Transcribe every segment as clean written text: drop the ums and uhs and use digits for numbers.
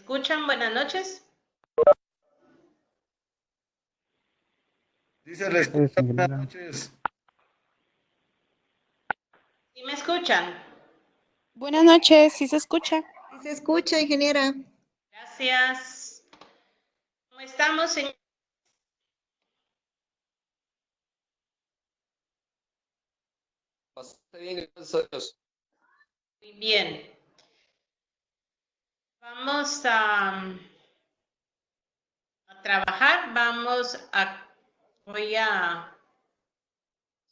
escuchan? Buenas noches. Sí, se le escucha. Buenas noches. ¿Sí me escuchan? Buenas noches, ¿sí se escucha? Sí se escucha, ingeniera. Gracias. ¿Cómo estamos, señor? Bastante bien, gracias a Dios. Muy bien. Vamos a trabajar. Voy a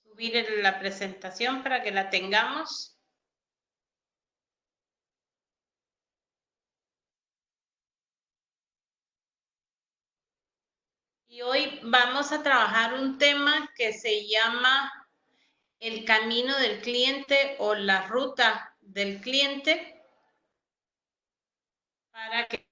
subir la presentación para que la tengamos. Y hoy vamos a trabajar un tema que se llama el camino del cliente o la ruta del cliente para que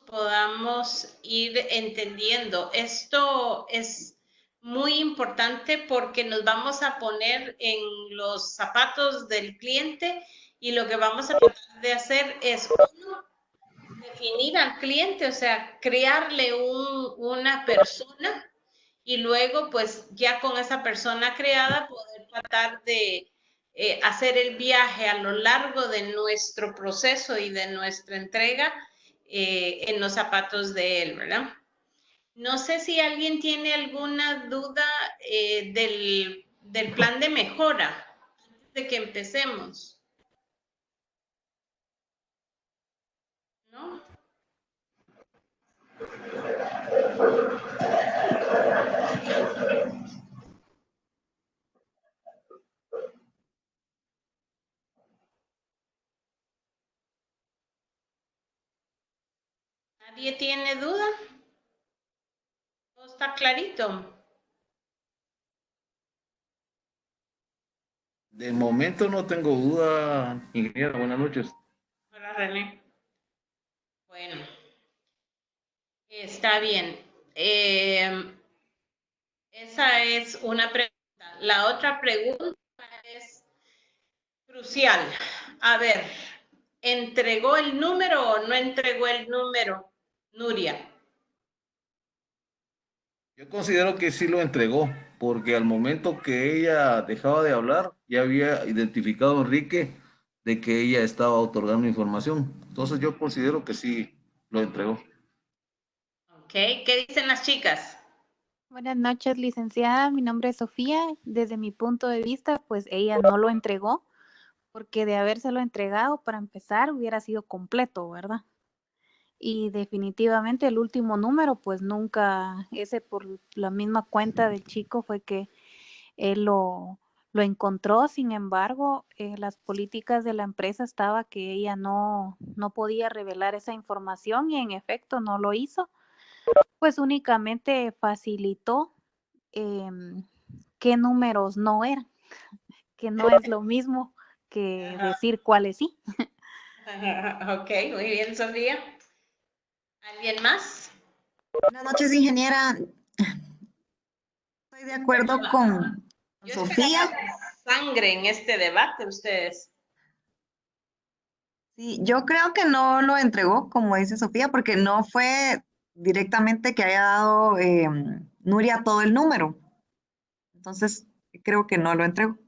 podamos ir entendiendo. Esto es muy importante porque nos vamos a poner en los zapatos del cliente y lo que vamos a tratar de hacer es, uno, definir al cliente, o sea, crearle una persona y luego, pues ya con esa persona creada, poder tratar de hacer el viaje a lo largo de nuestro proceso y de nuestra entrega en los zapatos de él, ¿verdad? No sé si alguien tiene alguna duda del plan de mejora antes de que empecemos. ¿No? ¿Nadie tiene duda? ¿Todo está clarito? De momento no tengo duda, ingeniera. Buenas noches. Hola, René. Bueno, está bien. Esa es una pregunta. La otra pregunta es crucial. A ver, ¿entregó el número o no entregó el número, Nuria? Yo considero que sí lo entregó, porque al momento que ella dejaba de hablar, ya había identificado a Enrique de que ella estaba otorgando información. Entonces yo considero que sí lo entregó. Ok, ¿qué dicen las chicas? Buenas noches, licenciada. Mi nombre es Sofía. Desde mi punto de vista, pues ella no lo entregó, porque de habérselo entregado, para empezar, hubiera sido completo, ¿verdad? Y definitivamente el último número, pues nunca, ese por la misma cuenta del chico fue que él lo encontró. Sin embargo, las políticas de la empresa estaba que ella no podía revelar esa información y en efecto no lo hizo. Pues únicamente facilitó qué números no eran, que no es lo mismo que decir cuáles sí. Ok, muy bien, Sofía. ¿Alguien más? Buenas noches, ingeniera. Estoy de acuerdo con Yo Sofía. esperaba sangre en este debate, ustedes. Sí, yo creo que no lo entregó, como dice Sofía, porque no fue directamente que haya dado Nuria todo el número. Entonces, creo que no lo entregó.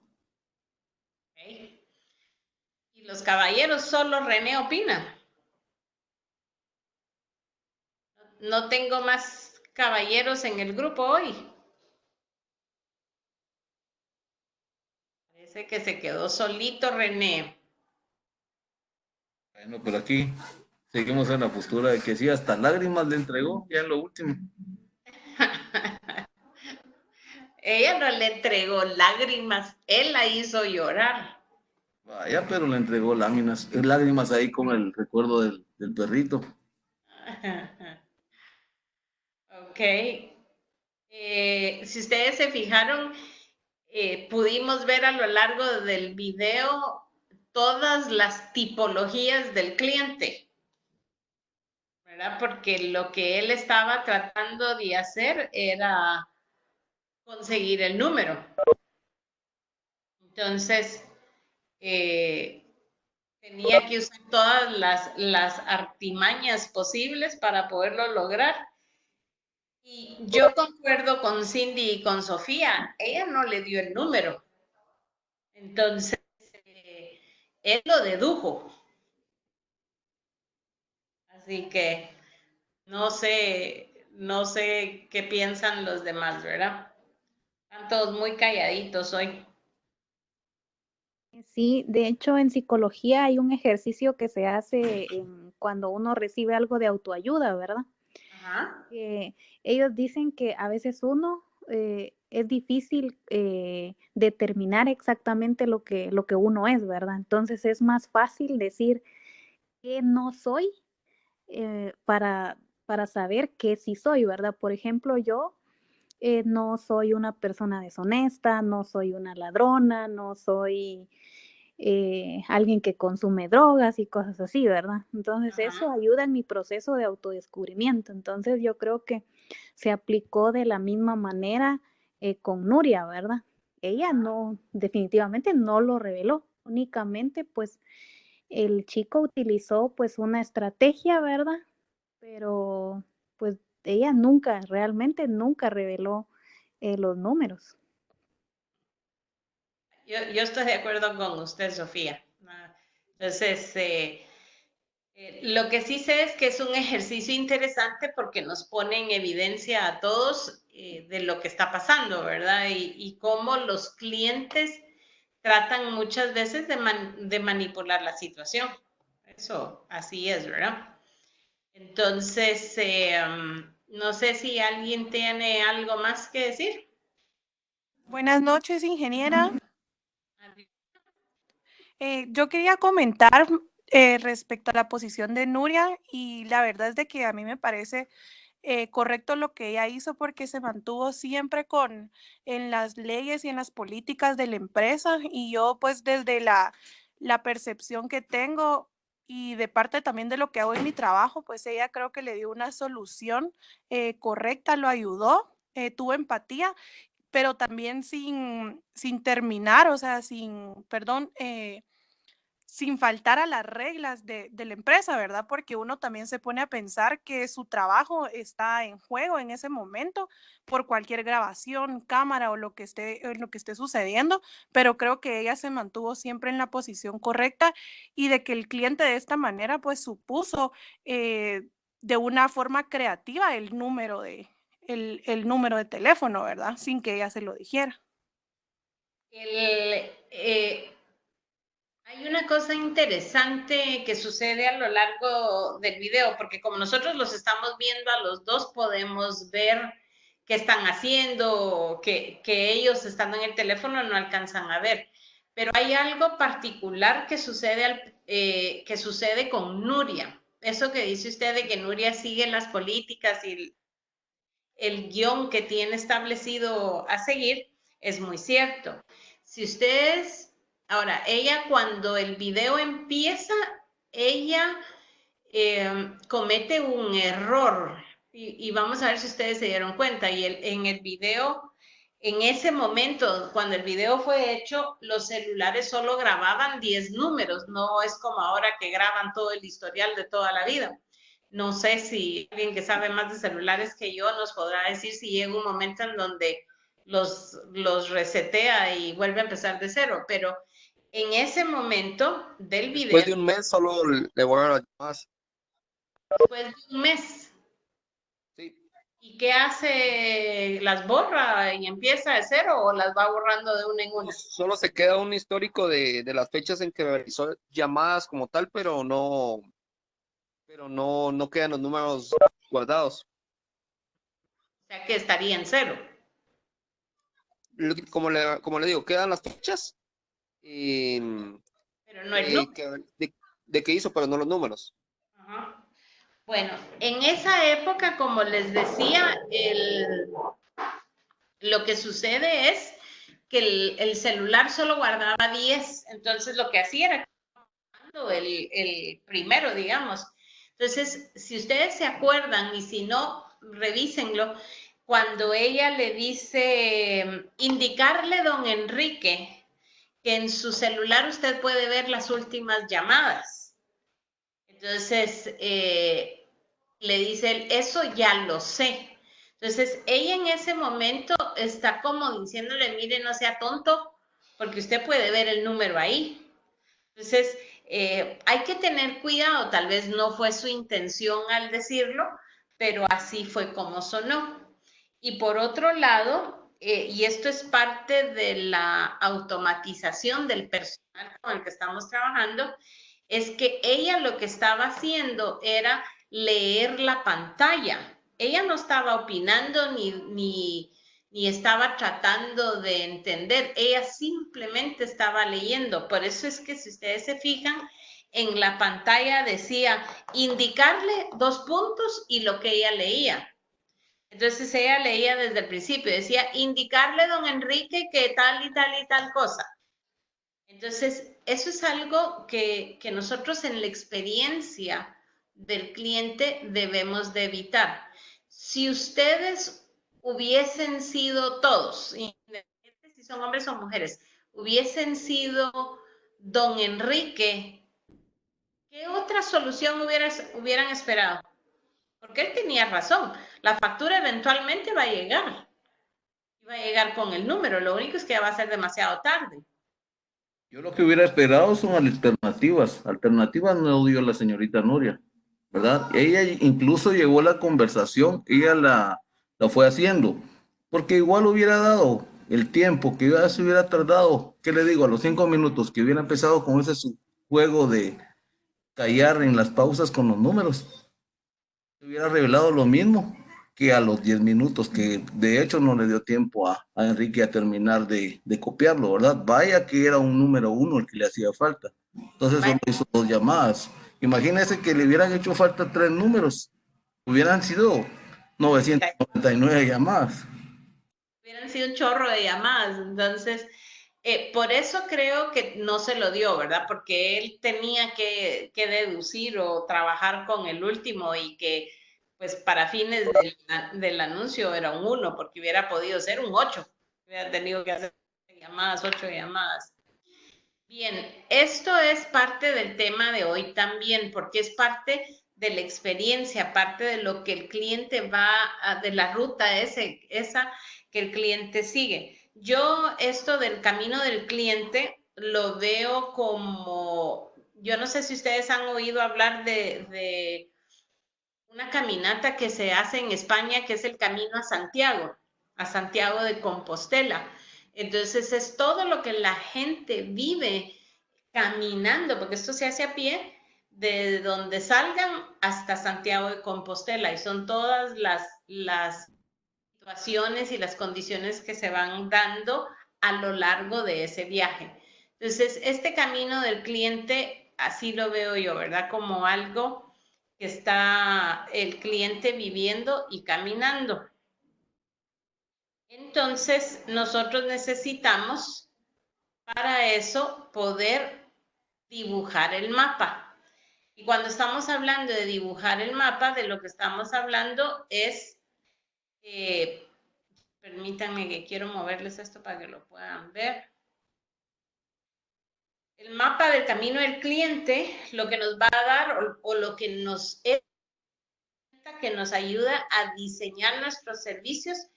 Okay. Y los caballeros, solo René opina. No tengo más caballeros en el grupo hoy. Parece que se quedó solito René. Bueno, pero aquí seguimos en la postura de que sí, hasta lágrimas le entregó ya en lo último. Ella no le entregó lágrimas, él la hizo llorar. Vaya, pero le entregó lágrimas ahí con el recuerdo del perrito. Ok. Si ustedes se fijaron, pudimos ver a lo largo del video todas las tipologías del cliente, ¿verdad? Porque lo que él estaba tratando de hacer era conseguir el número. Entonces, tenía que usar todas las artimañas posibles para poderlo lograr. Y yo concuerdo con Cindy y con Sofía, ella no le dio el número. Entonces, él lo dedujo. Así que no sé qué piensan los demás, ¿verdad? Están todos muy calladitos hoy. Sí, de hecho en psicología hay un ejercicio que se hace cuando uno recibe algo de autoayuda, ¿verdad? Ajá. Que ellos dicen que a veces uno es difícil determinar exactamente lo que uno es, ¿verdad? Entonces es más fácil decir que no soy para saber que sí soy, ¿verdad? Por ejemplo, yo no soy una persona deshonesta, no soy una ladrona, no soy alguien que consume drogas y cosas así, ¿verdad? Entonces eso Ajá. ayuda en mi proceso de autodescubrimiento. Entonces yo creo que se aplicó de la misma manera con Nuria, ¿verdad? Ella no, definitivamente no lo reveló, únicamente pues el chico utilizó pues una estrategia, ¿verdad? Pero pues ella nunca, realmente nunca reveló los números. Yo estoy de acuerdo con usted, Sofía. Entonces, lo que sí sé es que es un ejercicio interesante porque nos pone en evidencia a todos de lo que está pasando, ¿verdad? Y cómo los clientes tratan muchas veces de manipular la situación. Eso, así es, ¿verdad? Entonces, no sé si alguien tiene algo más que decir. Buenas noches, ingeniera. Yo quería comentar respecto a la posición de Nuria y la verdad es de que a mí me parece correcto lo que ella hizo porque se mantuvo siempre en las leyes y en las políticas de la empresa y yo pues desde la percepción que tengo y de parte también de lo que hago en mi trabajo, pues ella creo que le dio una solución correcta, lo ayudó, tuvo empatía pero también sin terminar, o sea, perdón, sin faltar a las reglas de la empresa, ¿verdad? Porque uno también se pone a pensar que su trabajo está en juego en ese momento por cualquier grabación, cámara o lo que esté sucediendo, pero creo que ella se mantuvo siempre en la posición correcta y de que el cliente de esta manera pues supuso de una forma creativa el número de teléfono, ¿verdad? Sin que ella se lo dijera. Hay una cosa interesante que sucede a lo largo del video, porque como nosotros los estamos viendo a los dos, podemos ver qué están haciendo, que ellos estando en el teléfono no alcanzan a ver. Pero hay algo particular que sucede con Nuria. Eso que dice usted de que Nuria sigue las políticas y el guión que tiene establecido a seguir es muy cierto. Si ustedes, ahora, ella cuando el video empieza, ella comete un error y vamos a ver si ustedes se dieron cuenta. Y en el video, en ese momento, cuando el video fue hecho, los celulares solo grababan 10 números, no es como ahora que graban todo el historial de toda la vida. No sé si alguien que sabe más de celulares que yo nos podrá decir si llega un momento en donde los resetea y vuelve a empezar de cero, pero en ese momento del video. Después de un mes solo le borran las llamadas. Después de un mes. Sí. ¿Y qué hace? ¿Las borra y empieza de cero o las va borrando de una en una? Solo se queda un histórico de las fechas en que realizó llamadas como tal, pero no quedan los números guardados. O sea que estaría en cero. Como le digo, quedan las fechas pero no el número. De que hizo, pero no los números. Ajá. Bueno, en esa época, como les decía, lo que sucede es que el celular solo guardaba 10, entonces lo que hacía era el primero, digamos. Entonces, si ustedes se acuerdan y si no, revísenlo, cuando ella le dice indicarle don Enrique que en su celular usted puede ver las últimas llamadas. Entonces, le dice él, eso ya lo sé. Entonces, ella en ese momento está como diciéndole, mire, no sea tonto, porque usted puede ver el número ahí. Entonces, hay que tener cuidado, tal vez no fue su intención al decirlo, pero así fue como sonó. Y por otro lado, y esto es parte de la automatización del personal con el que estamos trabajando, es que ella lo que estaba haciendo era leer la pantalla. Ella no estaba opinando ni estaba tratando de entender, ella simplemente estaba leyendo. Por eso es que si ustedes se fijan, en la pantalla decía indicarle 2 puntos y lo que ella leía. Entonces ella leía desde el principio, decía indicarle don Enrique que tal y tal y tal cosa. Entonces, eso es algo que nosotros en la experiencia del cliente debemos de evitar. Si ustedes hubiesen sido todos, independientemente si son hombres o mujeres, hubiesen sido don Enrique, ¿qué otra solución hubieran esperado? Porque él tenía razón, la factura eventualmente va a llegar. Va a llegar con el número, lo único es que va a ser demasiado tarde. Yo lo que hubiera esperado son alternativas. Alternativas no dio la señorita Nuria, ¿verdad? Ella incluso llegó a la conversación, ella la fue haciendo, porque igual hubiera dado el tiempo que ya se hubiera tardado, ¿qué le digo? A los 5 minutos que hubiera empezado con ese su juego de callar en las pausas con los números, se hubiera revelado lo mismo que a los 10 minutos, que de hecho no le dio tiempo a Enrique a terminar de copiarlo, ¿verdad? Vaya que era un número 1 el que le hacía falta. Entonces solo hizo 2 llamadas. Imagínese que le hubieran hecho falta 3 números. Hubieran sido 999 llamadas. Hubieran sido un chorro de llamadas. Entonces, por eso creo que no se lo dio, ¿verdad? Porque él tenía que deducir o trabajar con el último y que, pues, para fines del anuncio era un 1, porque hubiera podido ser un 8. Hubiera tenido que hacer llamadas, 8 llamadas. Bien, esto es parte del tema de hoy también, porque es parte de la experiencia, parte de lo que el cliente de la ruta esa que el cliente sigue. Yo esto del camino del cliente lo veo como, yo no sé si ustedes han oído hablar de una caminata que se hace en España, que es el Camino a Santiago de Compostela. Entonces es todo lo que la gente vive caminando, porque esto se hace a pie, de donde salgan hasta Santiago de Compostela, y son todas las situaciones y las condiciones que se van dando a lo largo de ese viaje. Entonces, este camino del cliente, así lo veo yo, ¿verdad? Como algo que está el cliente viviendo y caminando. Entonces, nosotros necesitamos para eso poder dibujar el mapa. Y cuando estamos hablando de dibujar el mapa, de lo que estamos hablando es, permítanme que quiero moverles esto para que lo puedan ver. El mapa del camino del cliente, lo que nos va a dar o lo que nos ayuda a diseñar nuestros servicios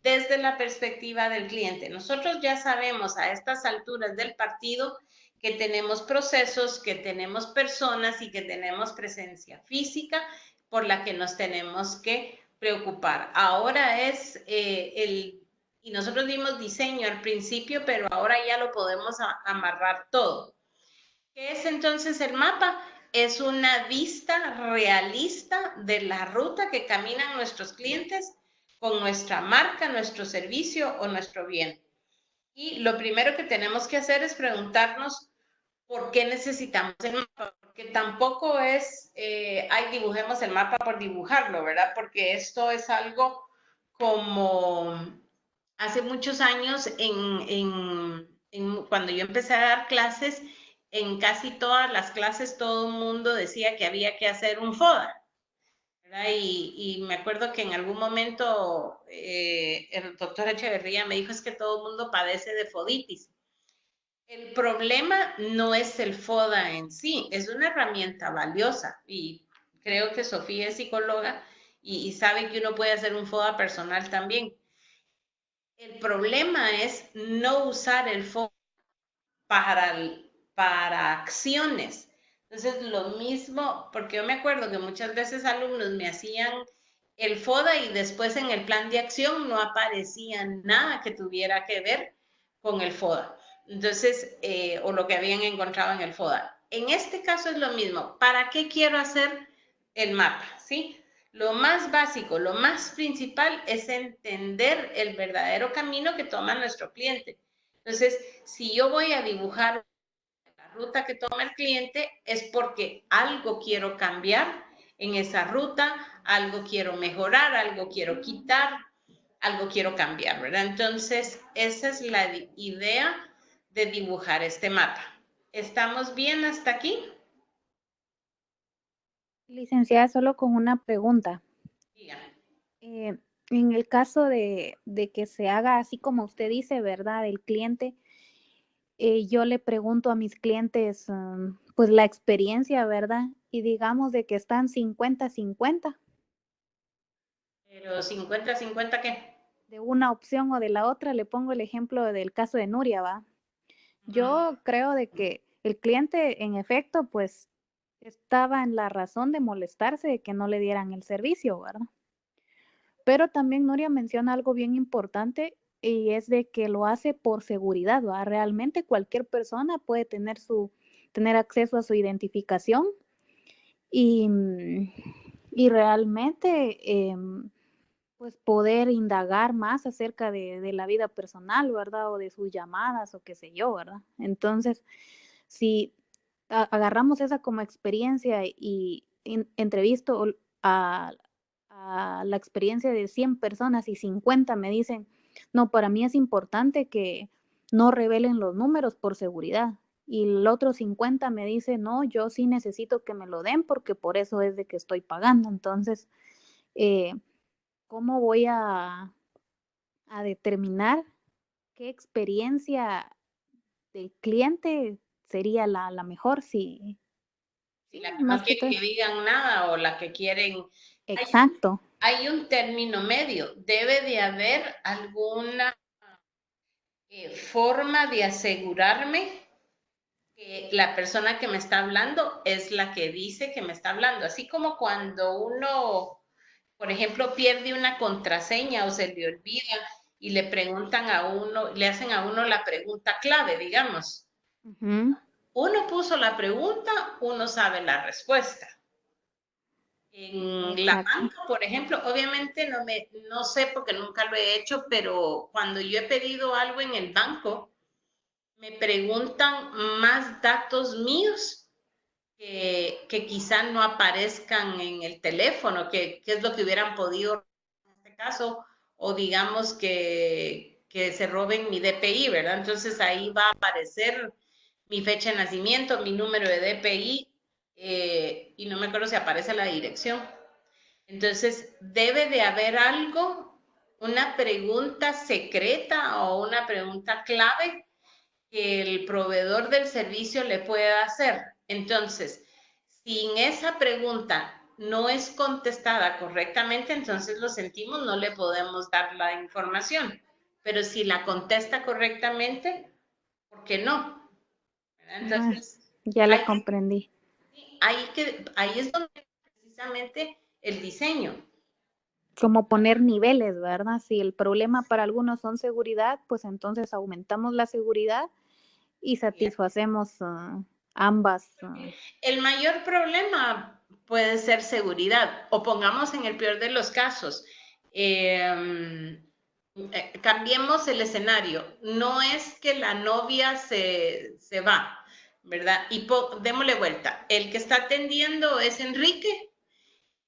desde la perspectiva del cliente. Nosotros ya sabemos a estas alturas del partido que tenemos procesos, que tenemos personas y que tenemos presencia física por la que nos tenemos que preocupar. Ahora es y nosotros dimos diseño al principio, pero ahora ya lo podemos amarrar todo. ¿Qué es entonces el mapa? Es una vista realista de la ruta que caminan nuestros clientes con nuestra marca, nuestro servicio o nuestro bien. Y lo primero que tenemos que hacer es preguntarnos por qué necesitamos el mapa, porque tampoco es, dibujemos el mapa por dibujarlo, ¿verdad? Porque esto es algo como hace muchos años, cuando yo empecé a dar clases, en casi todas las clases todo el mundo decía que había que hacer un FODA, ¿verdad? Y me acuerdo que en algún momento el doctor Echeverría me dijo es que todo el mundo padece de foditis. El problema no es el FODA en sí, es una herramienta valiosa y creo que Sofía es psicóloga y sabe que uno puede hacer un FODA personal también. El problema es no usar el FODA para acciones. Entonces, lo mismo, porque yo me acuerdo que muchas veces alumnos me hacían el FODA y después en el plan de acción no aparecía nada que tuviera que ver con el FODA. Entonces, o lo que habían encontrado en el FODA. En este caso es lo mismo. ¿Para qué quiero hacer el mapa? ¿Sí? Lo más básico, lo más principal es entender el verdadero camino que toma nuestro cliente. Entonces, si yo voy a dibujar la ruta que toma el cliente, es porque algo quiero cambiar en esa ruta, algo quiero mejorar, algo quiero quitar, algo quiero cambiar, ¿verdad? Entonces, esa es la idea de dibujar este mapa. ¿Estamos bien hasta aquí? Licenciada, solo con una pregunta. Dígame. En el caso de que se haga así como usted dice, ¿verdad? El cliente, yo le pregunto a mis clientes, pues la experiencia, ¿verdad? Y digamos de que están 50-50 Pero 50-50, ¿qué? de una opción o de la otra. Le pongo el ejemplo del caso de Nuria, ¿va? Yo creo de que el cliente, en efecto, pues estaba en la razón de molestarse de que no le dieran el servicio, ¿verdad? Pero también Nuria menciona algo bien importante y es de que lo hace por seguridad, ¿va? Realmente cualquier persona puede tener acceso a su identificación y, y realmente pues poder indagar más acerca de la vida personal, ¿verdad? O de sus llamadas o qué sé yo, ¿verdad? Entonces, si agarramos esa como experiencia y entrevisto a, a la experiencia de 100 personas y 50 me dicen, no, para mí es importante que no revelen los números por seguridad. Y el otro 50 me dice, no, yo sí necesito que me lo den porque por eso es de que estoy pagando. Entonces, eh, ¿cómo voy a determinar qué experiencia del cliente sería la mejor? Si, Si sí, la que no más que quieren todo. que digan nada o la que quieren. Exacto. Hay un término medio. Debe de haber alguna forma de asegurarme que la persona que me está hablando es la que dice que me está hablando. Así como cuando uno, por ejemplo, pierde una contraseña o se le olvida y le preguntan a uno, le hacen a uno la pregunta clave, digamos. Ujú. Uno puso la pregunta, uno sabe la respuesta. En la Exacto. banca, por ejemplo, obviamente no sé porque nunca lo he hecho, pero cuando yo he pedido algo en el banco, me preguntan más datos míos que quizá no aparezcan en el teléfono, que es lo que hubieran podido en este caso, o digamos que se roben mi DPI, ¿verdad? Entonces ahí va a aparecer mi fecha de nacimiento, mi número de DPI, y no me acuerdo si aparece la dirección. Entonces, debe de haber algo, una pregunta secreta o una pregunta clave que el proveedor del servicio le pueda hacer. Entonces, si en esa pregunta no es contestada correctamente, entonces lo sentimos, no le podemos dar la información. Pero si la contesta correctamente, ¿por qué no? Entonces, Ya le hay, comprendí. ahí es donde precisamente el diseño. Como poner niveles, ¿verdad? Si el problema para algunos son seguridad, pues entonces aumentamos la seguridad y satisfacemos ambas. El mayor problema puede ser seguridad, o pongamos en el peor de los casos, cambiemos el escenario. No es que la novia se va, ¿verdad? Y démosle vuelta. El que está atendiendo es Enrique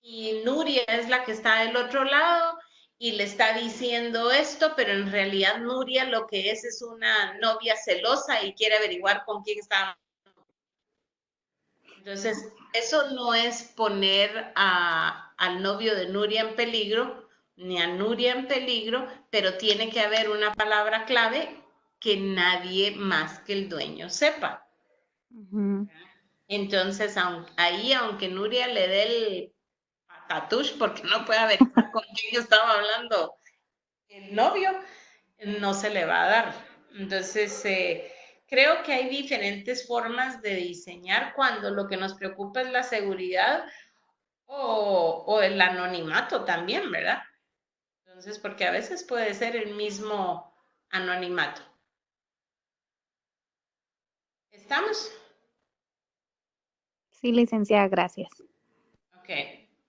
y Nuria es la que está del otro lado y le está diciendo esto, pero en realidad Nuria lo que es una novia celosa y quiere averiguar con quién está. Entonces, eso no es poner al novio de Nuria en peligro, ni a Nuria en peligro, pero tiene que haber una palabra clave que nadie más que el dueño sepa. Ujú. Entonces, ahí, aunque Nuria le dé el patatush porque no puede averiguar con quién estaba hablando el novio, no se le va a dar. Entonces, creo que hay diferentes formas de diseñar cuando lo que nos preocupa es la seguridad o el anonimato también, ¿verdad? Entonces, porque a veces puede ser el mismo anonimato. ¿Estamos? Sí, licenciada, gracias. Ok,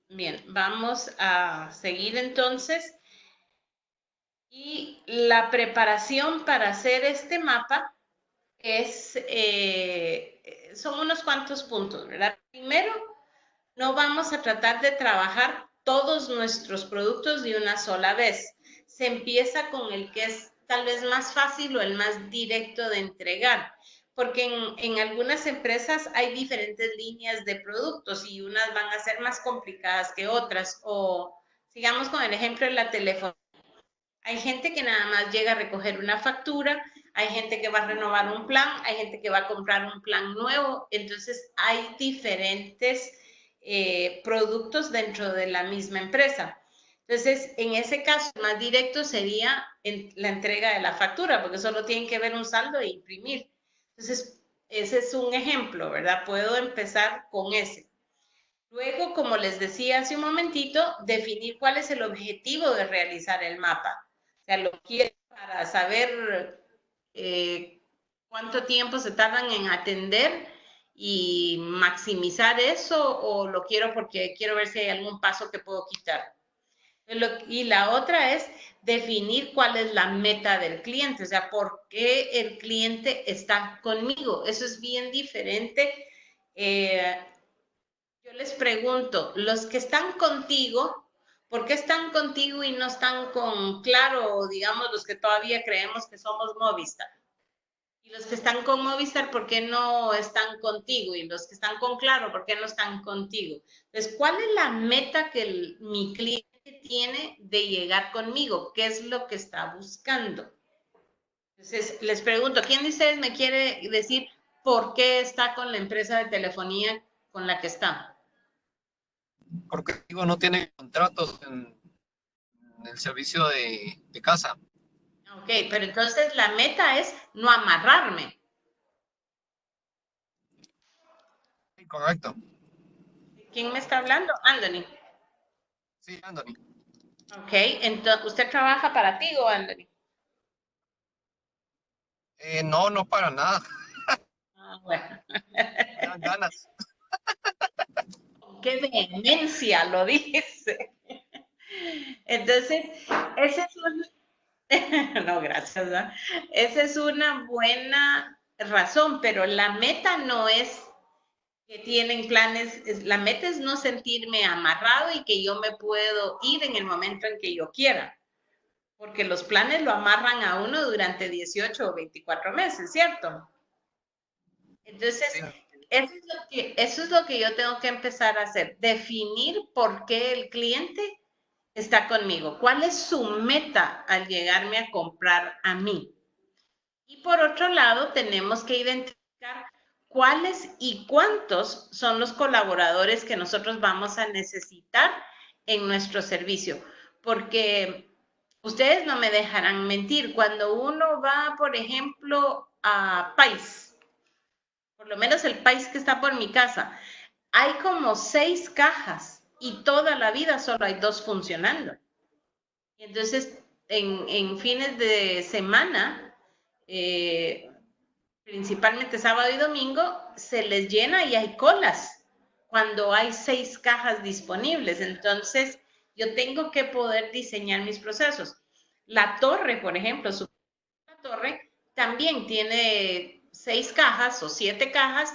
bien, vamos a seguir entonces. Y la preparación para hacer este mapa son unos cuantos puntos, ¿verdad? Primero, no vamos a tratar de trabajar todos nuestros productos de una sola vez. Se empieza con el que es tal vez más fácil o el más directo de entregar, porque en algunas empresas hay diferentes líneas de productos y unas van a ser más complicadas que otras. O sigamos con el ejemplo de la telefonía. Hay gente que nada más llega a recoger una factura, hay gente que va a renovar un plan, hay gente que va a comprar un plan nuevo, entonces hay diferentes productos dentro de la misma empresa. Entonces, en ese caso, más directo sería la entrega de la factura, porque solo tienen que ver un saldo e imprimir. Entonces, ese es un ejemplo, ¿verdad? Puedo empezar con ese. Luego, como les decía hace un momentito, definir cuál es el objetivo de realizar el mapa. O sea, lo quiero para saber cuánto tiempo se tardan en atender y maximizar eso, o lo quiero porque quiero ver si hay algún paso que puedo quitar. Y la otra es definir cuál es la meta del cliente, o sea, por qué el cliente está conmigo. Eso es bien diferente. Yo les pregunto, los que están contigo, ¿por qué están contigo y no están con Claro, digamos, los que todavía creemos que somos Movistar? Y los que están con Movistar, ¿por qué no están contigo? Y los que están con Claro, ¿por qué no están contigo? Entonces, ¿cuál es la meta que mi cliente tiene de llegar conmigo? ¿Qué es lo que está buscando? Entonces, les pregunto, ¿quién de ustedes me quiere decir por qué está con la empresa de telefonía con la que está? Porque digo, no tiene contratos en el servicio de casa. Ok, pero entonces la meta es no amarrarme. Sí, correcto. ¿Quién me está hablando? Anthony. Sí, Anthony. Ok, entonces, ¿usted trabaja para ti o Anthony? No, no para nada. Ah, bueno. Me dan ganas. Qué vehemencia lo dice. Entonces, ese es un... No, gracias. ¿No? Esa es una buena razón, pero la meta no es que tienen planes, la meta es no sentirme amarrado y que yo me puedo ir en el momento en que yo quiera, porque los planes lo amarran a uno durante 18 o 24 meses, ¿cierto? Entonces, Sí, eso es lo que yo tengo que empezar a hacer, definir por qué el cliente está conmigo, cuál es su meta al llegarme a comprar a mí. Y por otro lado, tenemos que identificar cuáles y cuántos son los colaboradores que nosotros vamos a necesitar en nuestro servicio, porque ustedes no me dejarán mentir, cuando uno va, por ejemplo, a País, por lo menos el País que está por mi casa, hay como 6 cajas y toda la vida solo hay 2 funcionando. Y entonces, en fines de semana, principalmente sábado y domingo, se les llena y hay colas cuando hay 6 cajas disponibles. Entonces, yo tengo que poder diseñar mis procesos. La torre, por ejemplo, la torre también tiene 6 cajas o 7 cajas,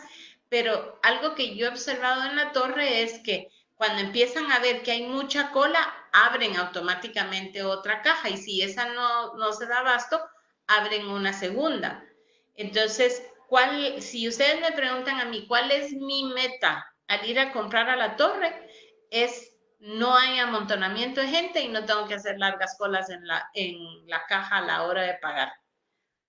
pero algo que yo he observado en la torre es que cuando empiezan a ver que hay mucha cola, abren automáticamente otra caja y si esa no se da abasto, abren una segunda. Entonces, si ustedes me preguntan a mí cuál es mi meta al ir a comprar a la torre, es no hay amontonamiento de gente y no tengo que hacer largas colas en la caja a la hora de pagar.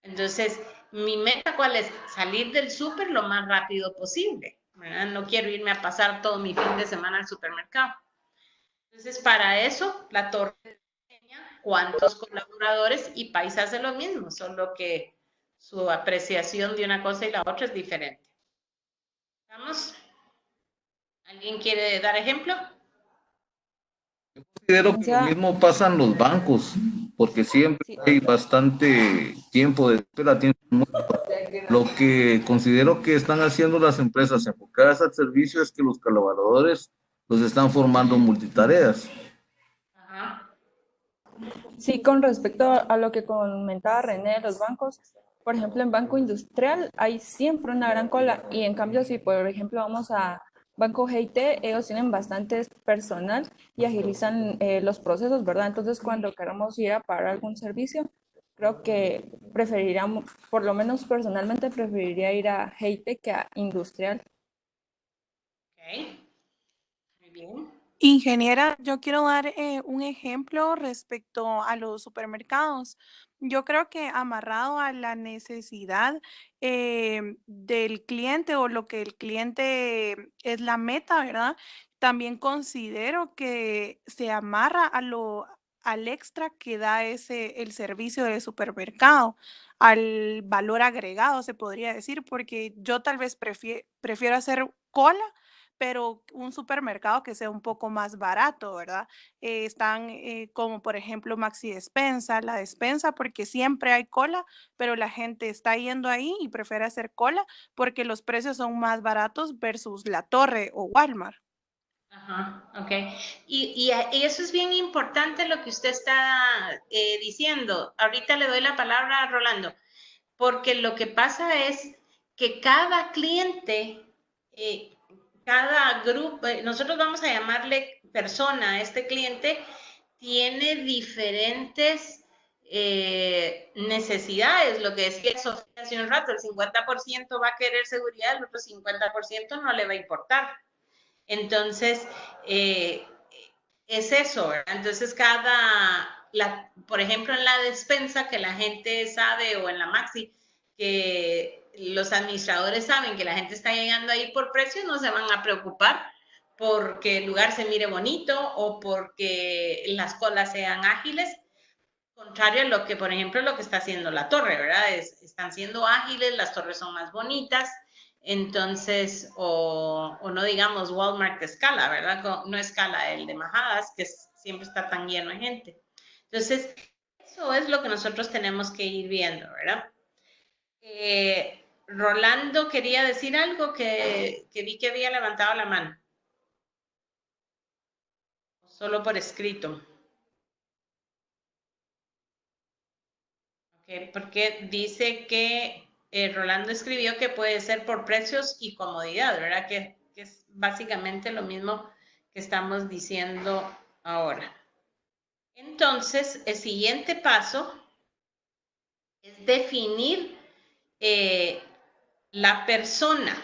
Entonces, mi meta, ¿cuál es? Salir del súper lo más rápido posible, ¿verdad? No quiero irme a pasar todo mi fin de semana al supermercado. Entonces, para eso, la torre enseña cuántos colaboradores y Paisa hace lo mismo, solo que su apreciación de una cosa y la otra es diferente. ¿Vamos? ¿Alguien quiere dar ejemplo? Considero que lo mismo pasa en los bancos, porque siempre Sí. hay bastante tiempo de espera, tiempo muerto. Lo que considero que están haciendo las empresas enfocadas al servicio es que los colaboradores los están formando multitareas. Ajá. Sí, con respecto a lo que comentaba René de los bancos, por ejemplo, en Banco Industrial hay siempre una gran cola y en cambio si por ejemplo vamos a Banco GIT, ellos tienen bastante personal y agilizan los procesos, ¿verdad? Entonces cuando queramos ir a pagar algún servicio, creo que preferiríamos, por lo menos personalmente preferiría ir a GIT que a Industrial. Ok. Muy bien. Ingeniera, yo quiero dar un ejemplo respecto a los supermercados. Yo creo que amarrado a la necesidad del cliente o lo que el cliente es la meta, ¿verdad? También considero que se amarra al extra que da el servicio de supermercado, al valor agregado, se podría decir, porque yo tal vez prefiero hacer cola pero un supermercado que sea un poco más barato, ¿verdad? Están como por ejemplo Maxi Despensa, la despensa porque siempre hay cola, pero la gente está yendo ahí y prefiere hacer cola porque los precios son más baratos versus La Torre o Walmart. Ajá, ok. Y eso es bien importante lo que usted está diciendo. Ahorita le doy la palabra a Rolando, porque lo que pasa es que cada cliente, eh, cada grupo, nosotros vamos a llamarle persona a este cliente, tiene diferentes necesidades. Lo que decía Sofía hace un rato, el 50% va a querer seguridad, el otro 50% no le va a importar. Entonces, eh, es eso, ¿verdad? Entonces, por ejemplo, en la despensa que la gente sabe o en la Maxi, que los administradores saben que la gente está llegando ahí por precios, no se van a preocupar porque el lugar se mire bonito o porque las colas sean ágiles, contrario a lo que, por ejemplo, lo que está haciendo la torre, ¿verdad? Están siendo ágiles, las torres son más bonitas, entonces, o no digamos Walmart de escala, ¿verdad? No escala el de Majadas, que siempre está tan lleno de gente. Entonces, eso es lo que nosotros tenemos que ir viendo, ¿verdad? Rolando quería decir algo que vi que había levantado la mano. Solo por escrito. Porque dice que Rolando escribió que puede ser por precios y comodidad, ¿verdad? Que es básicamente lo mismo que estamos diciendo ahora. Entonces, el siguiente paso es definir la persona.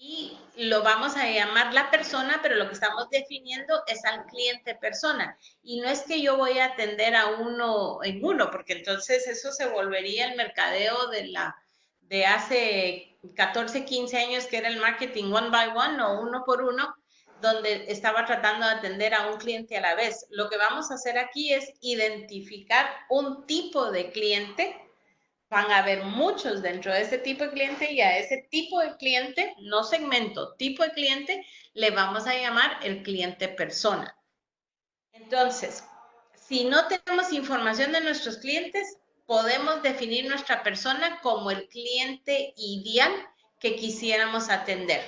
Y lo vamos a llamar la persona, pero lo que estamos definiendo es al cliente persona. Y no es que yo voy a atender a uno en uno, porque entonces eso se volvería el mercadeo de hace 14, 15 años, que era el marketing one by one o uno por uno, donde estaba tratando de atender a un cliente a la vez. Lo que vamos a hacer aquí es identificar un tipo de cliente. Van a haber muchos dentro de ese tipo de cliente y a ese tipo de cliente, no segmento, tipo de cliente, le vamos a llamar el cliente persona. Entonces, si no tenemos información de nuestros clientes, podemos definir nuestra persona como el cliente ideal que quisiéramos atender.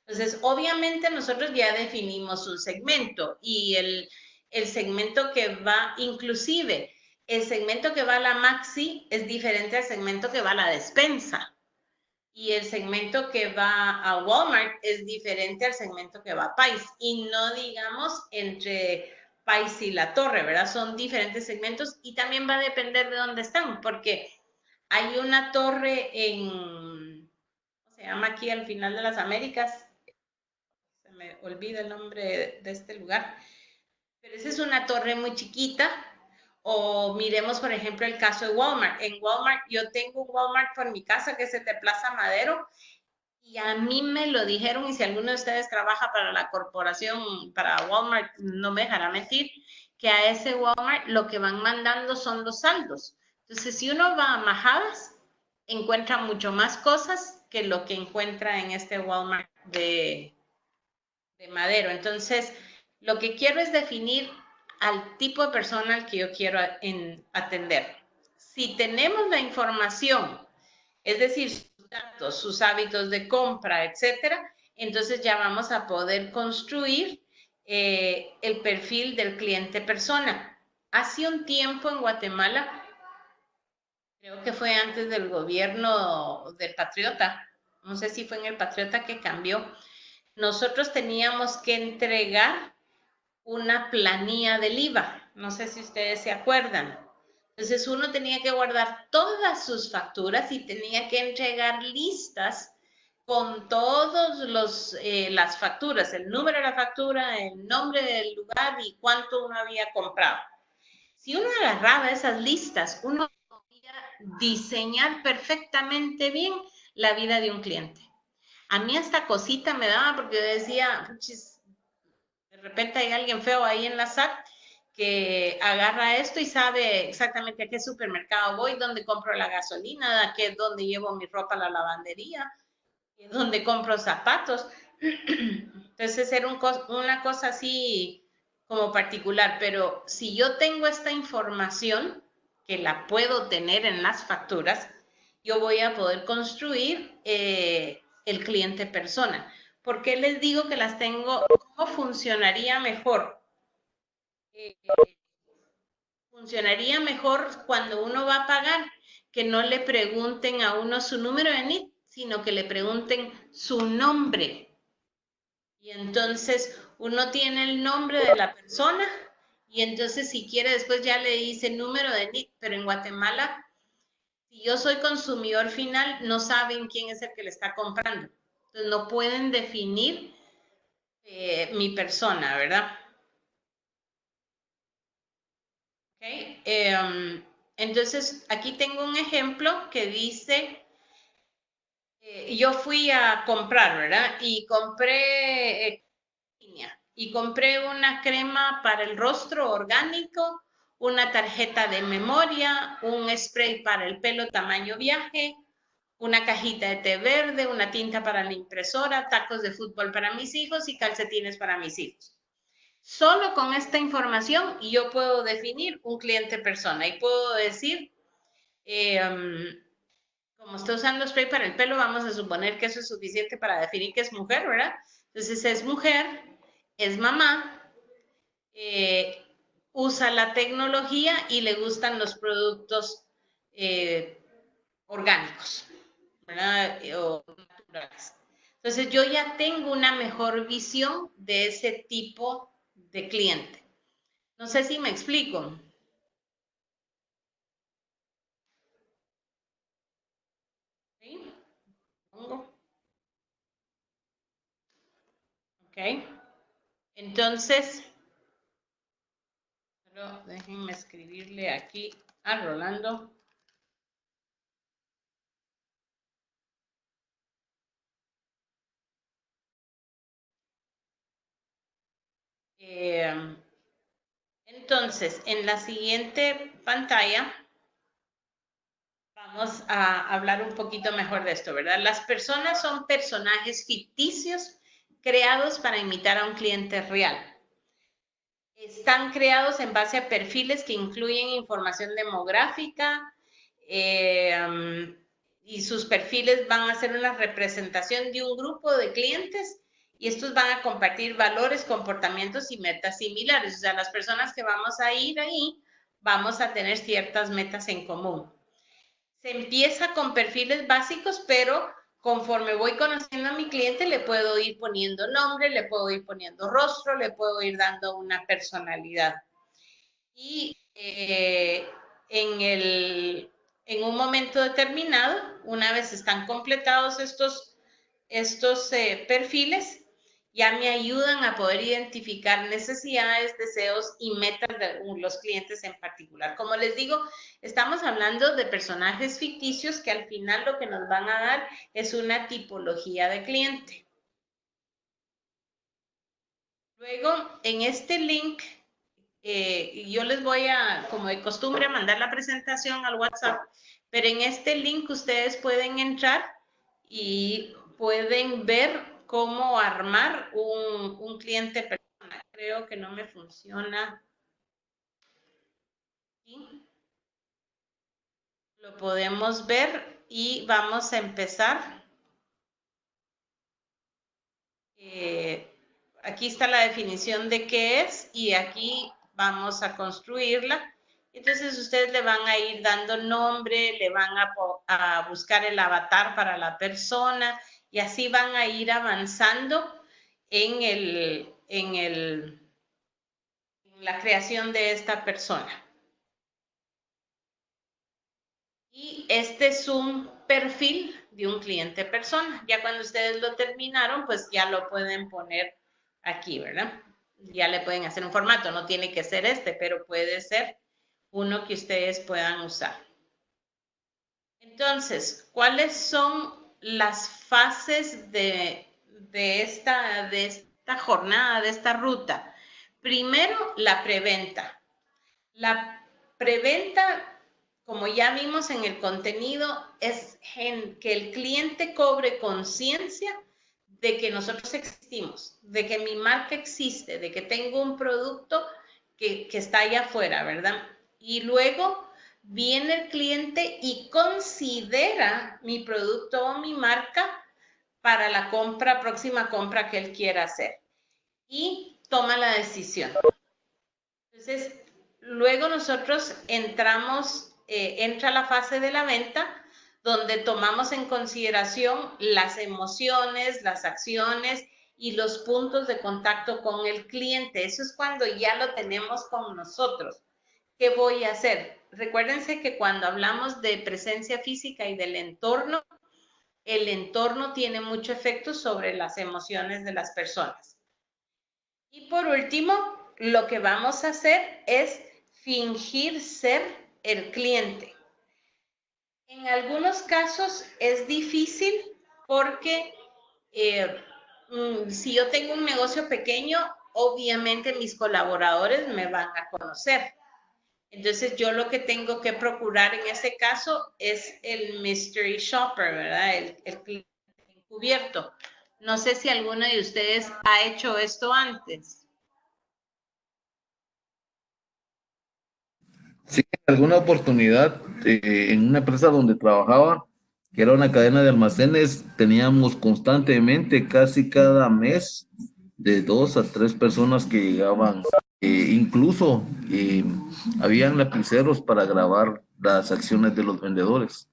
Entonces, obviamente nosotros ya definimos un segmento y el segmento que va, inclusive, el segmento que va a la Maxi es diferente al segmento que va a la despensa. Y el segmento que va a Walmart es diferente al segmento que va a Pais. Y no digamos entre Pais y La Torre, ¿verdad? Son diferentes segmentos y también va a depender de dónde están, porque hay una torre ¿cómo se llama aquí al final de las Américas? Se me olvida el nombre de este lugar, pero esa es una torre muy chiquita, O miremos, por ejemplo, el caso de Walmart. En Walmart, yo tengo un Walmart por mi casa que es el de Plaza Madero, y a mí me lo dijeron, y si alguno de ustedes trabaja para la corporación, para Walmart, no me dejará mentir, que a ese Walmart lo que van mandando son los saldos. Entonces, si uno va a Majadas, encuentra mucho más cosas que lo que encuentra en este Walmart de Madero. Entonces, lo que quiero es definir al tipo de persona al que yo quiero atender. Si tenemos la información, es decir, sus datos, sus hábitos de compra, etcétera, entonces ya vamos a poder construir el perfil del cliente persona. Hace un tiempo en Guatemala, creo que fue antes del gobierno del Patriota, no sé si fue en el Patriota que cambió, nosotros teníamos que entregar una planilla del IVA. No sé si ustedes se acuerdan. Entonces uno tenía que guardar todas sus facturas y tenía que entregar listas con todos las facturas, el número de la factura, el nombre del lugar y cuánto uno había comprado. Si uno agarraba esas listas, uno podía diseñar perfectamente bien la vida de un cliente. A mí esta cosita me daba porque yo decía, de repente hay alguien feo ahí en la SAT que agarra esto y sabe exactamente a qué supermercado voy, dónde compro la gasolina, dónde llevo mi ropa a la lavandería, dónde compro zapatos. Entonces era una cosa así como particular, pero si yo tengo esta información, que la puedo tener en las facturas, yo voy a poder construir el cliente persona. ¿Por qué les digo que las tengo? ¿Cómo funcionaría mejor? Funcionaría mejor cuando uno va a pagar, que no le pregunten a uno su número de NIT, sino que le pregunten su nombre. Y entonces uno tiene el nombre de la persona y entonces si quiere después ya le dice número de NIT, pero en Guatemala, si yo soy consumidor final, no saben quién es el que le está comprando. Entonces no pueden definir mi persona, ¿verdad? Okay. Entonces, aquí tengo un ejemplo que dice, yo fui a comprar, ¿verdad? Y compré una crema para el rostro orgánico, una tarjeta de memoria, un spray para el pelo tamaño viaje, una cajita de té verde, una tinta para la impresora, tacos de fútbol para mis hijos y calcetines para mis hijos. Solo con esta información yo puedo definir un cliente persona y puedo decir, como estoy usando spray para el pelo, vamos a suponer que eso es suficiente para definir que es mujer, ¿verdad? Entonces es mujer, es mamá, usa la tecnología y le gustan los productos orgánicos, ¿verdad? O naturales. Entonces yo ya tengo una mejor visión de ese tipo de cliente. No sé si me explico. ¿Sí? Ok. Entonces, solo déjenme escribirle aquí a Rolando. Entonces, en la siguiente pantalla vamos a hablar un poquito mejor de esto, ¿verdad? Las personas son personajes ficticios creados para imitar a un cliente real. Están creados en base a perfiles que incluyen información demográfica y sus perfiles van a ser una representación de un grupo de clientes y estos van a compartir valores, comportamientos y metas similares. O sea, las personas que vamos a ir ahí vamos a tener ciertas metas en común. Se empieza con perfiles básicos, pero conforme voy conociendo a mi cliente, le puedo ir poniendo nombre, le puedo ir poniendo rostro, le puedo ir dando una personalidad. Y en un momento determinado, una vez están completados estos perfiles, ya me ayudan a poder identificar necesidades, deseos y metas de los clientes en particular. Como les digo, estamos hablando de personajes ficticios que al final lo que nos van a dar es una tipología de cliente. Luego, en este link, yo les voy a, como de costumbre, mandar la presentación al WhatsApp, pero en este link ustedes pueden entrar y pueden ver cómo armar un cliente persona. Creo que no me funciona. Aquí. Lo podemos ver y vamos a empezar. Aquí está la definición de qué es y aquí vamos a construirla. Entonces ustedes le van a ir dando nombre, le van a buscar el avatar para la persona y así van a ir avanzando en la creación de esta persona. Y este es un perfil de un cliente persona. Ya cuando ustedes lo terminaron, pues ya lo pueden poner aquí, ¿verdad? Ya le pueden hacer un formato, no tiene que ser este, pero puede ser uno que ustedes puedan usar. Entonces, ¿cuáles son las fases de esta jornada, de esta ruta? Primero, la preventa. La preventa, como ya vimos en el contenido, es que el cliente cobre conciencia de que nosotros existimos, de que mi marca existe, de que tengo un producto que está allá afuera, ¿verdad? Y luego viene el cliente y considera mi producto o mi marca para la próxima compra que él quiera hacer. Y toma la decisión. Entonces, luego nosotros entra la fase de la venta, donde tomamos en consideración las emociones, las acciones y los puntos de contacto con el cliente. Eso es cuando ya lo tenemos con nosotros. ¿Qué voy a hacer? Recuérdense que cuando hablamos de presencia física y del entorno, el entorno tiene mucho efecto sobre las emociones de las personas. Y por último, lo que vamos a hacer es fingir ser el cliente. En algunos casos es difícil porque si yo tengo un negocio pequeño, obviamente mis colaboradores me van a conocer. Entonces yo lo que tengo que procurar en ese caso es el mystery shopper, ¿verdad? El cliente encubierto. No sé si alguno de ustedes ha hecho esto antes. Sí, en alguna oportunidad en una empresa donde trabajaba, que era una cadena de almacenes, teníamos constantemente, casi cada mes, de 2 a 3 personas que llegaban. Incluso habían lapiceros para grabar las acciones de los vendedores.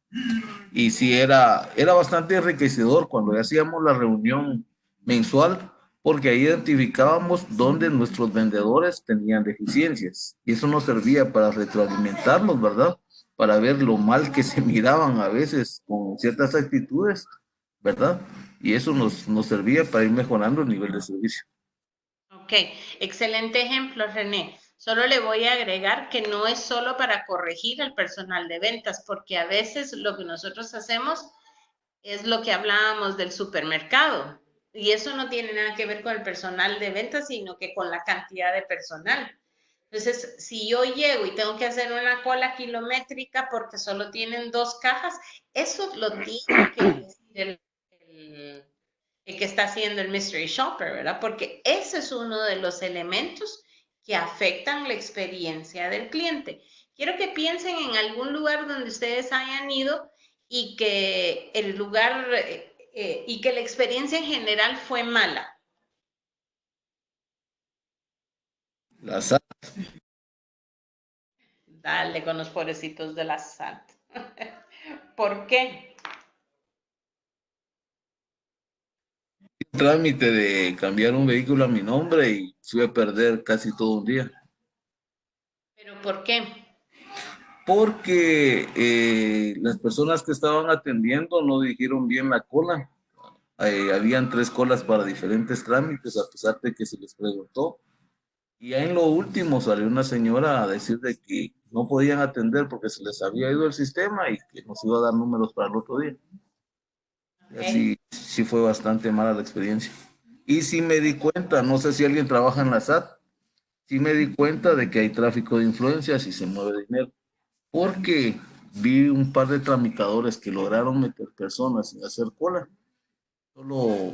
Y sí, era bastante enriquecedor cuando hacíamos la reunión mensual, porque ahí identificábamos dónde nuestros vendedores tenían deficiencias. Y eso nos servía para retroalimentarnos, ¿verdad? Para ver lo mal que se miraban a veces con ciertas actitudes, ¿verdad? Y eso nos servía para ir mejorando el nivel de servicio. Ok, excelente ejemplo, René. Solo le voy a agregar que no es solo para corregir al personal de ventas, porque a veces lo que nosotros hacemos es lo que hablábamos del supermercado. Y eso no tiene nada que ver con el personal de ventas, sino que con la cantidad de personal. Entonces, si yo llego y tengo que hacer una cola kilométrica porque solo tienen 2 cajas, eso lo tiene que decir el que está haciendo el mystery shopper, ¿verdad? Porque ese es uno de los elementos que afectan la experiencia del cliente. Quiero que piensen en algún lugar donde ustedes hayan ido y que el lugar y que la experiencia en general fue mala. La SAT. Dale con los pobrecitos de la SAT. ¿Por qué? Trámite de cambiar un vehículo a mi nombre y fui a perder casi todo un día. ¿Pero por qué? Porque las personas que estaban atendiendo no dijeron bien la cola Habían 3 colas para diferentes trámites, a pesar de que se les preguntó. Y ya en lo último salió una señora a decir de que no podían atender porque se les había ido el sistema y que nos iba a dar números para el otro día. Y así sí fue bastante mala la experiencia. Y sí me di cuenta, no sé si alguien trabaja en la SAT, sí me di cuenta de que hay tráfico de influencias y se mueve dinero. Porque vi un par de tramitadores que lograron meter personas sin hacer cola. Solo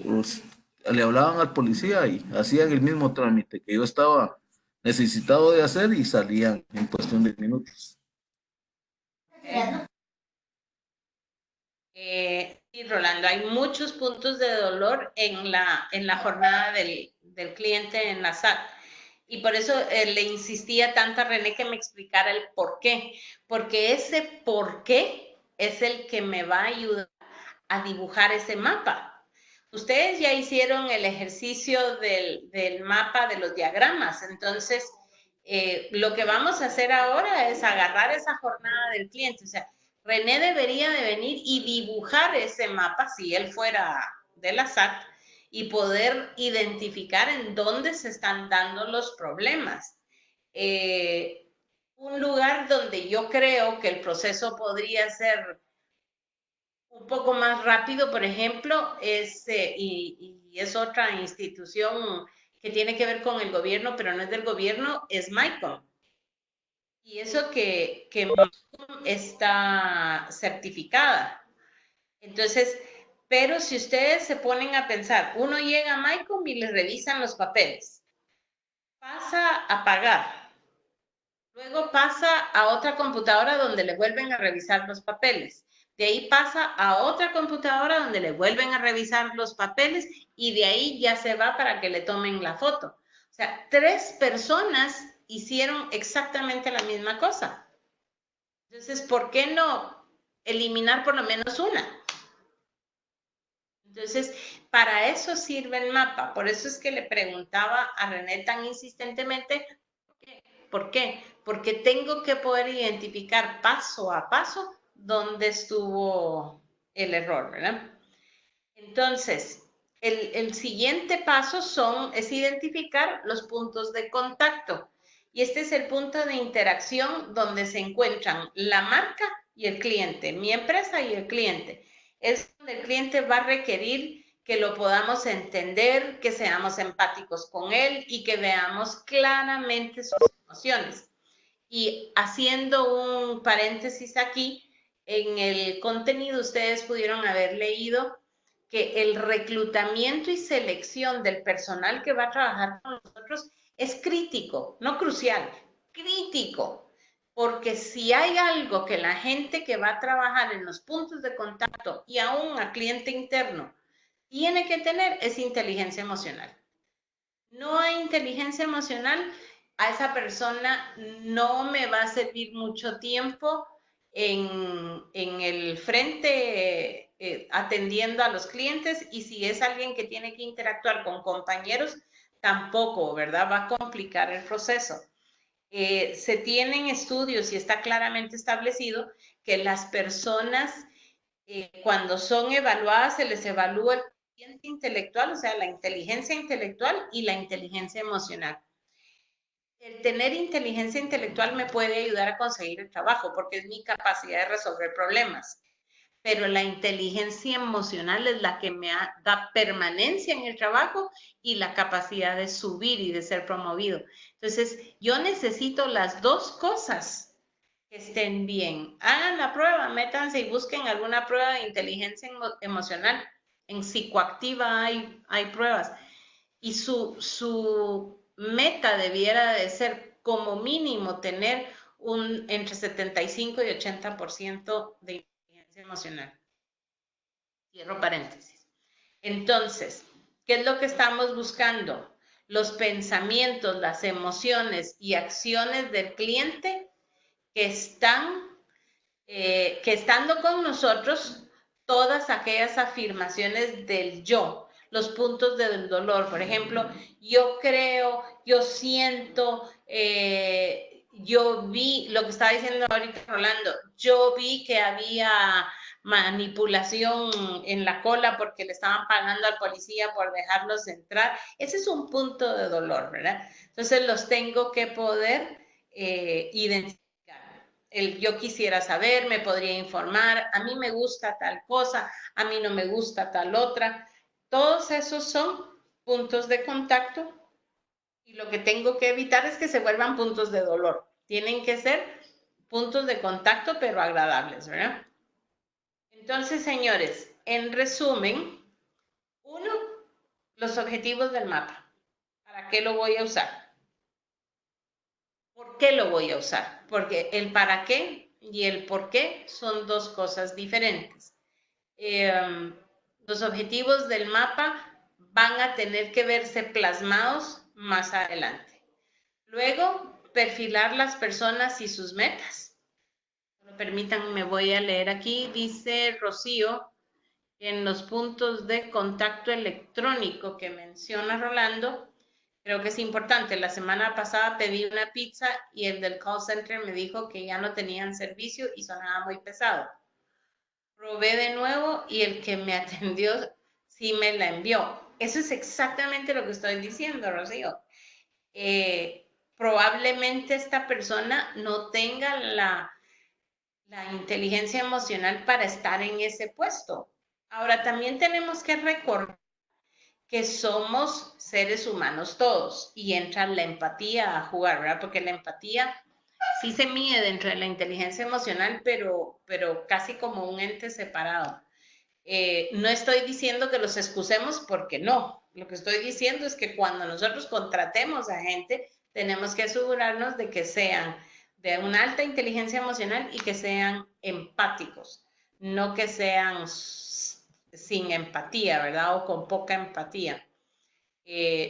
le hablaban al policía y hacían el mismo trámite que yo estaba necesitado de hacer y salían en cuestión de minutos. Sí, Rolando, hay muchos puntos de dolor en la jornada del cliente en la SAT. Y por eso le insistía tanto a René que me explicara el por qué. Porque ese por qué es el que me va a ayudar a dibujar ese mapa. Ustedes ya hicieron el ejercicio del mapa de los diagramas. Entonces, lo que vamos a hacer ahora es agarrar esa jornada del cliente. O sea, René debería de venir y dibujar ese mapa si él fuera de la SAT y poder identificar en dónde se están dando los problemas. Un lugar donde yo creo que el proceso podría ser un poco más rápido, por ejemplo, y es otra institución que tiene que ver con el gobierno, pero no es del gobierno, es MyCom. Y eso que MyCom está certificada. Entonces, pero si ustedes se ponen a pensar, uno llega a MyCom y le revisan los papeles, pasa a pagar, luego pasa a otra computadora donde le vuelven a revisar los papeles. De ahí pasa a otra computadora donde le vuelven a revisar los papeles y de ahí ya se va para que le tomen la foto. O sea, 3 personas hicieron exactamente la misma cosa. Entonces, ¿por qué no eliminar por lo menos una? Entonces, para eso sirve el mapa. Por eso es que le preguntaba a René tan insistentemente, ¿por qué? Porque tengo que poder identificar paso a paso dónde estuvo el error, ¿verdad? Entonces, el siguiente paso es identificar los puntos de contacto. Y este es el punto de interacción donde se encuentran la marca y el cliente, mi empresa y el cliente. Es donde el cliente va a requerir que lo podamos entender, que seamos empáticos con él y que veamos claramente sus emociones. Y haciendo un paréntesis aquí, en el contenido ustedes pudieron haber leído que el reclutamiento y selección del personal que va a trabajar con nosotros es crítico, no crucial, crítico. Porque si hay algo que la gente que va a trabajar en los puntos de contacto y aún a cliente interno tiene que tener es inteligencia emocional. No hay inteligencia emocional, a esa persona no me va a servir mucho tiempo en el frente atendiendo a los clientes, y si es alguien que tiene que interactuar con compañeros, tampoco, ¿verdad? Va a complicar el proceso. Se tienen estudios y está claramente establecido que las personas cuando son evaluadas se les evalúa el coeficiente intelectual, o sea, la inteligencia intelectual y la inteligencia emocional. El tener inteligencia intelectual me puede ayudar a conseguir el trabajo porque es mi capacidad de resolver problemas, pero la inteligencia emocional es la que me da permanencia en el trabajo y la capacidad de subir y de ser promovido. Entonces, yo necesito las 2 cosas que estén bien. Hagan la prueba, métanse y busquen alguna prueba de inteligencia emocional. En Psicoactiva hay pruebas. Y su meta debiera de ser como mínimo tener entre 75 y 80% de inteligencia emocional. Cierro paréntesis. Entonces, ¿qué es lo que estamos buscando? Los pensamientos, las emociones y acciones del cliente que estando con nosotros, todas aquellas afirmaciones del yo, los puntos del dolor, por ejemplo, yo creo, yo siento, yo vi lo que estaba diciendo ahorita Rolando, yo vi que había manipulación en la cola porque le estaban pagando al policía por dejarlos entrar. Ese es un punto de dolor, ¿verdad? Entonces los tengo que poder identificar. Yo quisiera saber, me podría informar, a mí me gusta tal cosa, a mí no me gusta tal otra. Todos esos son puntos de contacto y lo que tengo que evitar es que se vuelvan puntos de dolor. Tienen que ser puntos de contacto, pero agradables, ¿verdad? Entonces, señores, en resumen, uno, los objetivos del mapa. ¿Para qué lo voy a usar? ¿Por qué lo voy a usar? Porque el para qué y el por qué son dos cosas diferentes. Los objetivos del mapa van a tener que verse plasmados más adelante. Luego, perfilar las personas y sus metas. Permítanme, voy a leer aquí. Dice Rocío, en los puntos de contacto electrónico que menciona Rolando, creo que es importante. La semana pasada pedí una pizza y el del call center me dijo que ya no tenían servicio y sonaba muy pesado. Probé de nuevo y el que me atendió sí me la envió. Eso es exactamente lo que estoy diciendo, Rocío. Probablemente esta persona no tenga la inteligencia emocional para estar en ese puesto. Ahora, también tenemos que recordar que somos seres humanos todos y entra la empatía a jugar, ¿verdad? Porque la empatía sí se mide dentro de la inteligencia emocional, pero casi como un ente separado. No estoy diciendo que los excusemos porque no. Lo que estoy diciendo es que cuando nosotros contratemos a gente, tenemos que asegurarnos de que sean de una alta inteligencia emocional y que sean empáticos, no que sean sin empatía, ¿verdad? O con poca empatía.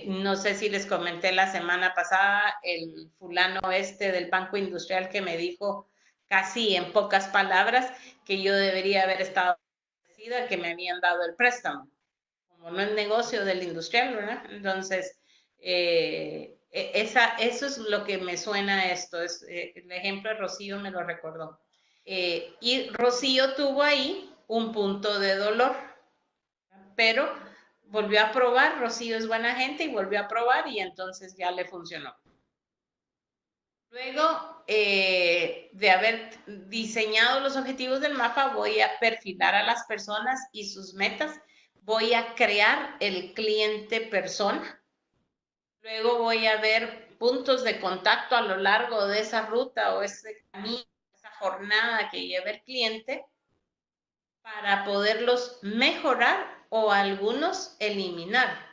No sé si les comenté la semana pasada el fulano del Banco Industrial que me dijo casi en pocas palabras que yo debería haber estado agradecida que me habían dado el préstamo. Como no es negocio del industrial, ¿verdad? Entonces, eso es lo que me suena a esto. El ejemplo de Rocío me lo recordó. Y Rocío tuvo ahí un punto de dolor, pero volvió a probar. Rocío es buena gente y volvió a probar y entonces ya le funcionó. Luego de haber diseñado los objetivos del mapa, voy a perfilar a las personas y sus metas. Voy a crear el cliente persona. Luego voy a ver puntos de contacto a lo largo de esa ruta o ese camino, esa jornada que lleva el cliente para poderlos mejorar o algunos eliminar.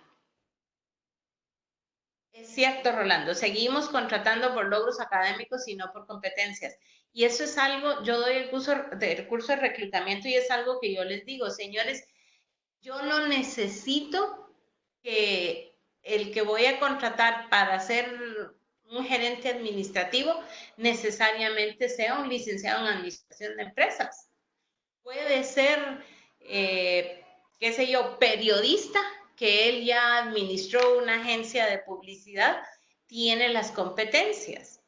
Es cierto, Rolando, seguimos contratando por logros académicos y no por competencias. Y eso es algo, yo doy el curso de reclutamiento y es algo que yo les digo, señores, yo no necesito que el que voy a contratar para ser un gerente administrativo necesariamente sea un licenciado en administración de empresas. Puede ser, qué sé yo, periodista, que él ya administró una agencia de publicidad, tiene las competencias.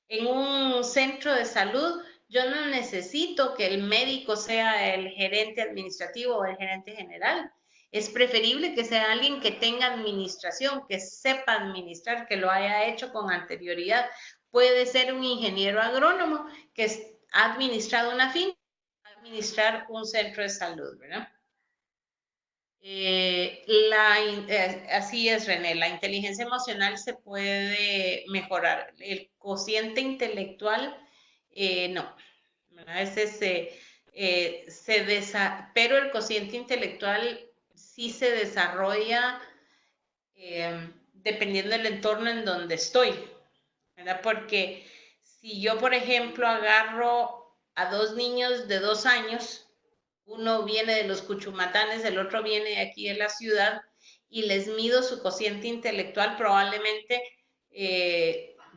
En un centro de salud, yo no necesito que el médico sea el gerente administrativo o el gerente general. Es preferible que sea alguien que tenga administración, que sepa administrar, que lo haya hecho con anterioridad. Puede ser un ingeniero agrónomo que ha administrado una finca, administrar un centro de salud, ¿verdad? Así es, René, la inteligencia emocional se puede mejorar. El cociente intelectual, no. Pero el cociente intelectual sí se desarrolla dependiendo del entorno en donde estoy, ¿verdad? Porque si yo, por ejemplo, agarro a dos niños de 2 años, uno viene de los Cuchumatanes, el otro viene de aquí de la ciudad, y les mido su cociente intelectual, probablemente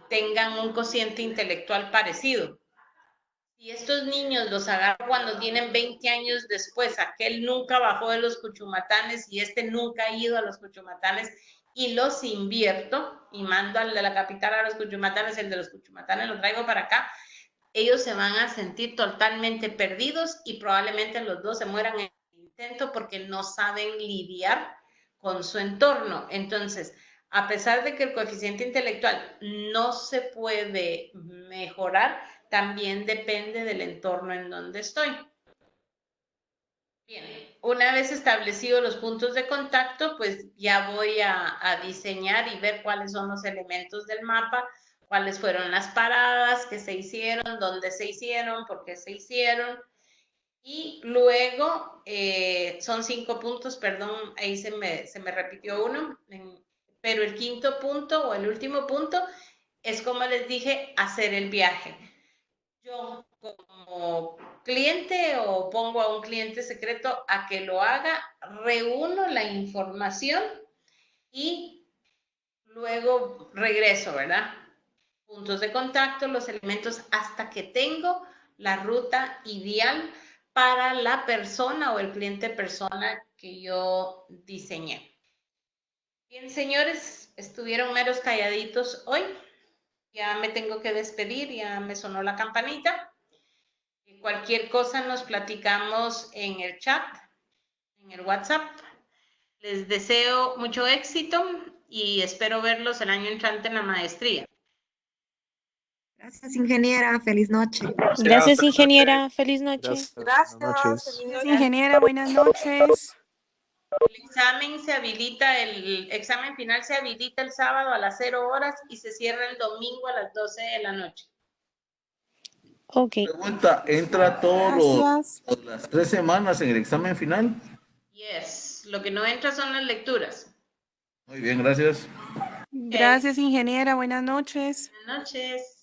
tengan un cociente intelectual parecido. Si estos niños los agarro cuando tienen 20 años después, aquel nunca bajó de los Cuchumatanes y este nunca ha ido a los Cuchumatanes, y los invierto y mando al de la capital a los Cuchumatanes, el de los Cuchumatanes lo traigo para acá, ellos se van a sentir totalmente perdidos y probablemente los dos se mueran en el intento porque no saben lidiar con su entorno. Entonces, a pesar de que el coeficiente intelectual no se puede mejorar, también depende del entorno en donde estoy. Bien, una vez establecidos los puntos de contacto, pues ya voy a diseñar y ver cuáles son los elementos del mapa, cuáles fueron las paradas que se hicieron, dónde se hicieron, por qué se hicieron. Y luego, son 5 puntos, perdón, ahí se me repitió uno, pero el quinto punto o el último punto es, como les dije, hacer el viaje. Yo como cliente o pongo a un cliente secreto a que lo haga, reúno la información y luego regreso, ¿verdad? Puntos de contacto, los elementos, hasta que tengo la ruta ideal para la persona o el cliente persona que yo diseñé. Bien, señores, estuvieron meros calladitos hoy. Ya me tengo que despedir, ya me sonó la campanita. Cualquier cosa nos platicamos en el chat, en el WhatsApp. Les deseo mucho éxito y espero verlos el año entrante en la maestría. Gracias, ingeniera. Feliz noche. Gracias, ingeniera. Feliz noche. Gracias, Buenas noches. ingeniera. Buenas noches. El examen se habilita, el examen final se habilita el sábado a las 0 horas y se cierra el domingo a las 12 de la noche. Ok. Pregunta, ¿entra todos Gracias. las 3 semanas en el examen final? Yes, lo que no entra son las lecturas. Muy bien, gracias. Gracias, ingeniera. Buenas noches. Buenas noches.